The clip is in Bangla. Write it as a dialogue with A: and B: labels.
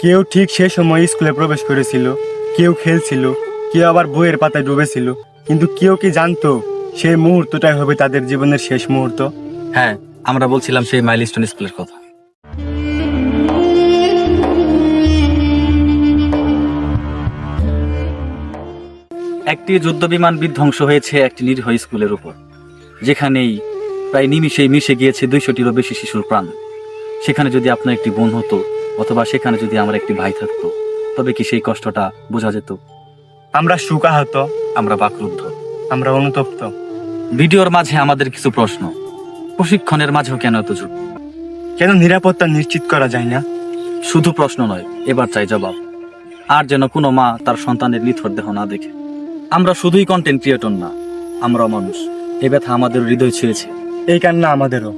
A: কেউ ঠিক সে সময় স্কুলে প্রবেশ করেছিল, কেউ খেলছিল, কেউ আবার বইয়ের পাতায় ডুবেছিল, কিন্তু কেউ কি জানতো সেই মুহূর্তটাই হবে তাদের জীবনের শেষ মুহূর্ত?
B: হ্যাঁ, আমরা বলছিলাম সেই মাইলস্টোন স্কুলের কথা। একটি যুদ্ধ বিমান বিধ্বংস হয়েছে একটি নিরীহ স্কুলের উপর, যেখানেই প্রায় নিমিষেই মিশে গিয়েছে 200টিরও বেশি শিশুর প্রাণ। সেখানে যদি আপনার একটি বোন হতো, অথবা সেখানে যদি আমার একটি ভাই থাকতো, তবে কি সেই কষ্টটা বোঝা যেত?
A: আমরা শোকাহত,
B: আমরা বাকরুদ্ধ।
A: আমরা অনুতপ্ত।
B: ভিডিওর মাঝে আমাদের কিছু প্রশ্ন, প্রশিক্ষণের মাঝেও কেন এত ঝুঁকি?
A: কেন নিরাপত্তা নিশ্চিত করা যায় না?
B: শুধু প্রশ্ন নয়, এবার চাই জবাব। আর যেন কোনো মা তার সন্তানের নিথর দেহ না দেখে। আমরা শুধুই কন্টেন্ট ক্রিয়েটর না, আমরাও মানুষ। এ ব্যথা আমাদের হৃদয় ছুঁয়েছে।
A: এই কান্না আমাদেরও।